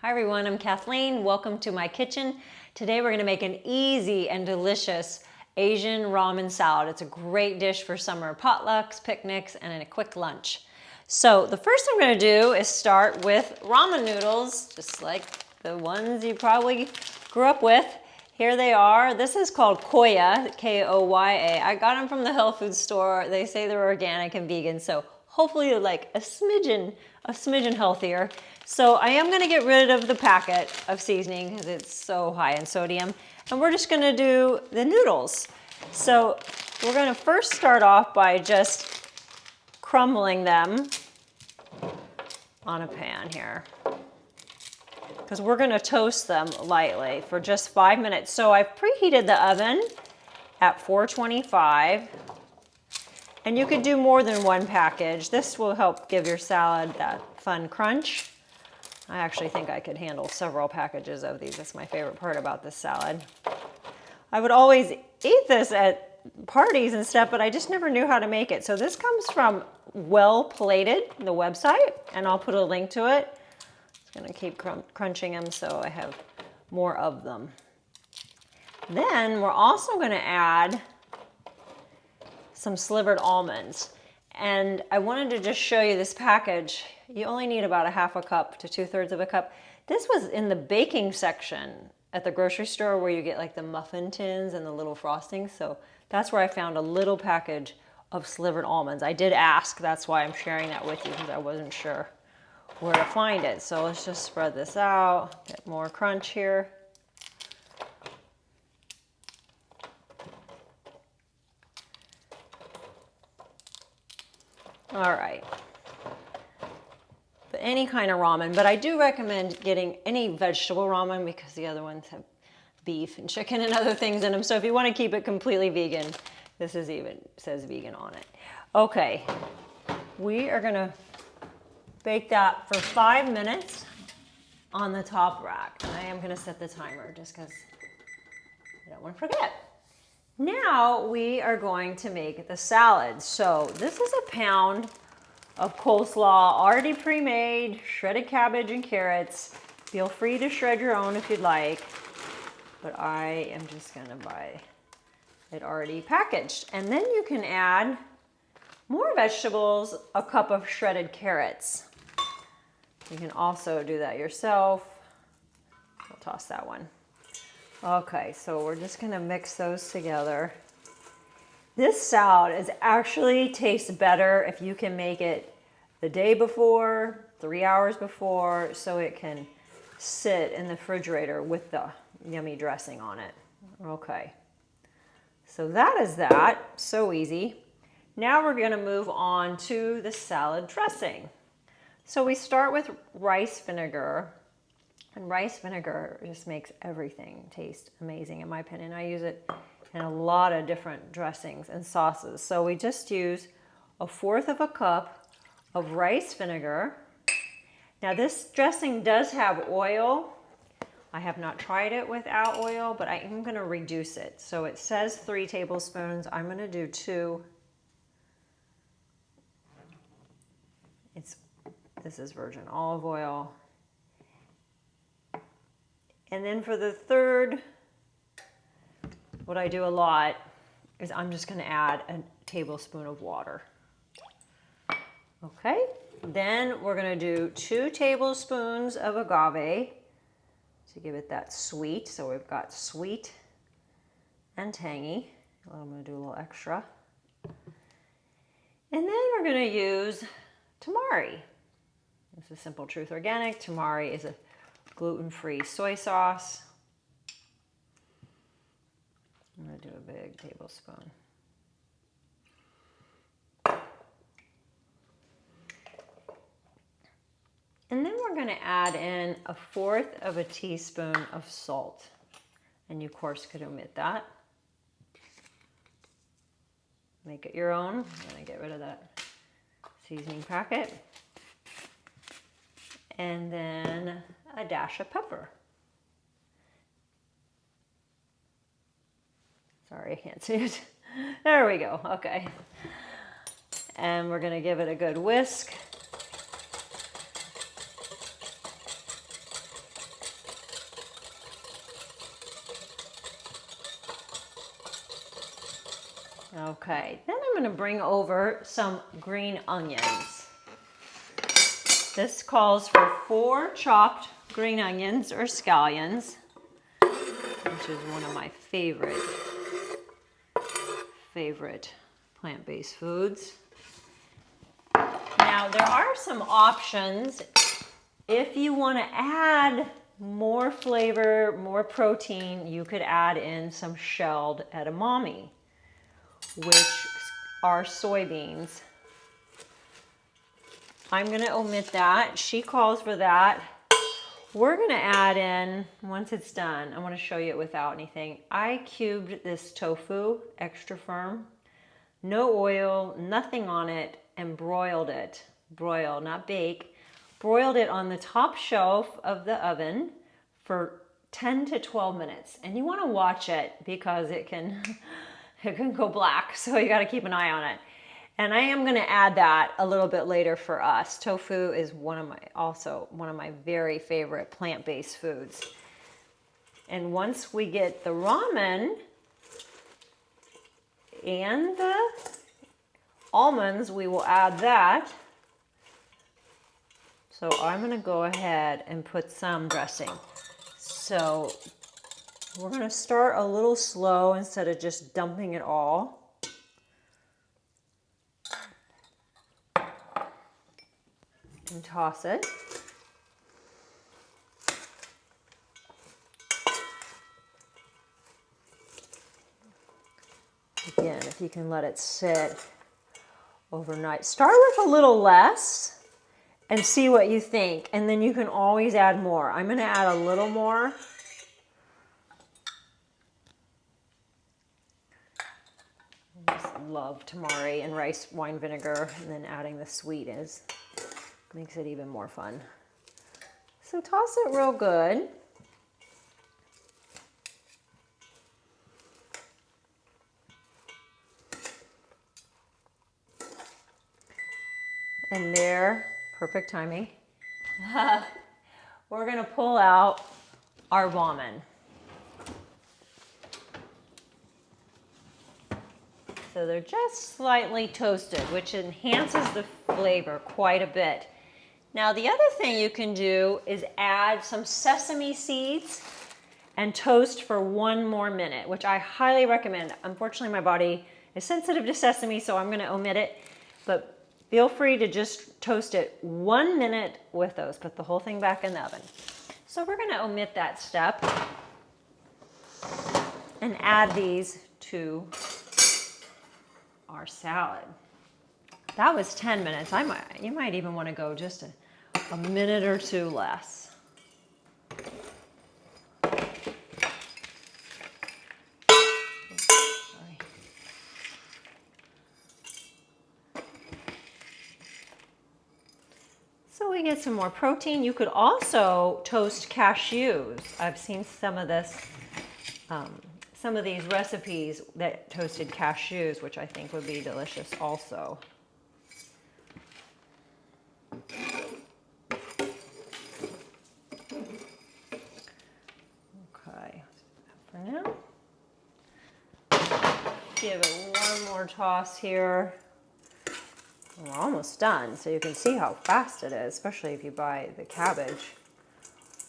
Hi everyone, I'm Kathleen. Welcome to my kitchen. Today we're going to make an easy and delicious Asian ramen salad. It's a great dish for summer potlucks, picnics, and a quick lunch. So the first thing I'm going to do is start with ramen noodles, just like the ones you probably grew up with. Here they are. This is called Koya, K-O-Y-A. I got them from the health food store. They say they're organic and vegan, so hopefully they're like a smidgen healthier. So I am gonna get rid of the packet of seasoning because it's so high in sodium. And we're just gonna do the noodles. So we're gonna first start off by just crumbling them on a pan here, because we're gonna toast them lightly for just 5 minutes. So I've preheated the oven at 425. And you could do more than one package. This will help give your salad that fun crunch. I actually think I could handle several packages of these. That's my favorite part about this salad. I would always eat this at parties and stuff, but I just never knew how to make it. So this comes from Well Plated, the website, and I'll put a link to it. I'm gonna keep crunching them so I have more of them. Then we're also gonna add some slivered almonds. And I wanted to just show you this package. You only need about a half a cup to 2/3 of a cup. This was in the baking section at the grocery store where you get like the muffin tins and the little frostings. So that's where I found a little package of slivered almonds. I did ask, that's why I'm sharing that with you, because I wasn't sure where to find it. So let's just spread this out, get more crunch here. All right, but any kind of ramen, but I do recommend getting any vegetable ramen because the other ones have beef and chicken and other things in them. So if you want to keep it completely vegan, this is even says vegan on it. Okay, we are gonna bake that for 5 minutes on the top rack. And I am gonna set the timer just because I don't want to forget. Now we are going to make the salad. So this is a pound of coleslaw, already pre-made, shredded cabbage and carrots. Feel free to shred your own if you'd like, but I am just gonna buy it already packaged. And then you can add more vegetables, a cup of shredded carrots. You can also do that yourself. I'll toss that one. Okay, so we're just gonna mix those together. This salad actually tastes better if you can make it the day before, 3 hours before, so it can sit in the refrigerator with the yummy dressing on it. Okay, so that is that, so easy. Now we're gonna move on to the salad dressing. So we start with rice vinegar. And rice vinegar just makes everything taste amazing, in my opinion. I use it in a lot of different dressings and sauces. So we just use 1/4 of a cup of rice vinegar. Now this dressing does have oil. I have not tried it without oil, but I am gonna reduce it. So it says 3 tablespoons. I'm gonna do 2. This is virgin olive oil. And then for the third, what I do a lot is I'm just gonna add a tablespoon of water. Okay, then we're gonna do 2 tablespoons of agave to give it that sweet. So we've got sweet and tangy. I'm gonna do a little extra. And then we're gonna use tamari. This is Simple Truth Organic. Tamari is a gluten-free soy sauce. I'm gonna do a big tablespoon. And then we're gonna add in 1/4 of a teaspoon of salt. And you, of course, could omit that. Make it your own. I'm gonna get rid of that seasoning packet. And then a dash of pepper. Sorry, I can't see it. There we go, okay. And we're gonna give it a good whisk. Okay, then I'm going to bring over some green onions. This calls for 4 chopped green onions or scallions, which is one of my favorite plant-based foods. Now, there are some options if you want to add more flavor, more protein. You could add in some shelled edamame, which are soybeans. I'm going to omit that. She calls for that. We're going to add in, once it's done, I want to show you it without anything. I cubed this tofu, extra firm, no oil, nothing on it, and broiled it. Broil, not bake. Broiled it on the top shelf of the oven for 10 to 12 minutes. And you want to watch it because it can go black, so you got to keep an eye on it. And I am going to add that a little bit later for us. Tofu is also one of my very favorite plant-based foods. And once we get the ramen and the almonds, we will add that. So I'm going to go ahead and put some dressing. So we're going to start a little slow instead of just dumping it all. And toss it. Again, if you can let it sit overnight. Start with a little less and see what you think, and then you can always add more. I'm going to add a little more. I just love tamari and rice wine vinegar, and then adding the sweet makes it even more fun. So toss it real good. And there, perfect timing. We're gonna pull out our ramen. So they're just slightly toasted, which enhances the flavor quite a bit. Now, the other thing you can do is add some sesame seeds and toast for 1 more minute, which I highly recommend. Unfortunately, my body is sensitive to sesame, so I'm gonna omit it, but feel free to just toast it 1 minute with those. Put the whole thing back in the oven. So we're gonna omit that step and add these to our salad. That was 10 minutes. You might even want to go just a minute or 2 less. Sorry. So we get some more protein. You could also toast cashews. I've seen some of this, some of these recipes that toasted cashews, which I think would be delicious also. Okay, for now. Give it one more toss here. We're almost done, so you can see how fast it is, especially if you buy the cabbage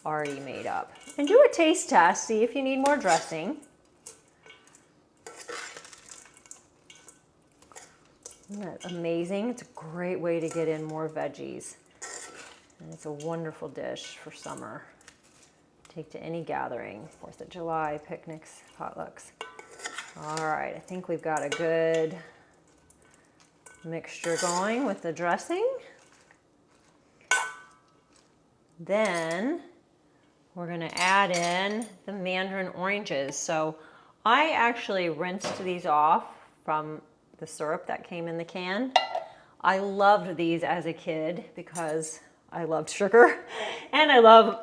already made up. And do a taste test, see if you need more dressing. Isn't that amazing? It's a great way to get in more veggies. And it's a wonderful dish for summer. Take to any gathering, 4th of July, picnics, potlucks. All right, I think we've got a good mixture going with the dressing. Then we're gonna add in the mandarin oranges. So I actually rinsed these off from the syrup that came in the can. I loved these as a kid because I loved sugar and I love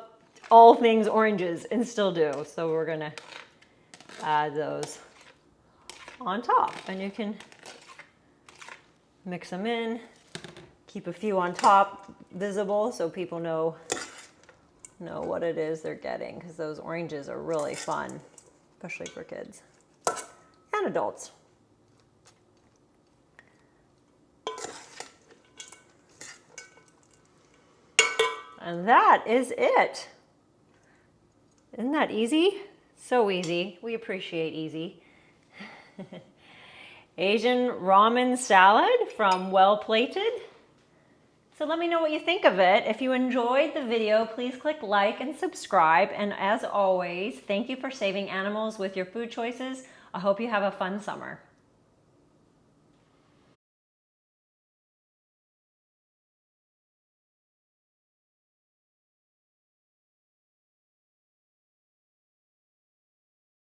all things oranges and still do. So we're gonna add those on top, and you can mix them in, keep a few on top visible so people know what it is they're getting, because those oranges are really fun, especially for kids and adults. And that is it. Isn't that easy? So easy. We appreciate easy. Asian ramen salad from Well Plated. So let me know what you think of it. If you enjoyed the video, please click like and subscribe. And as always, thank you for saving animals with your food choices. I hope you have a fun summer.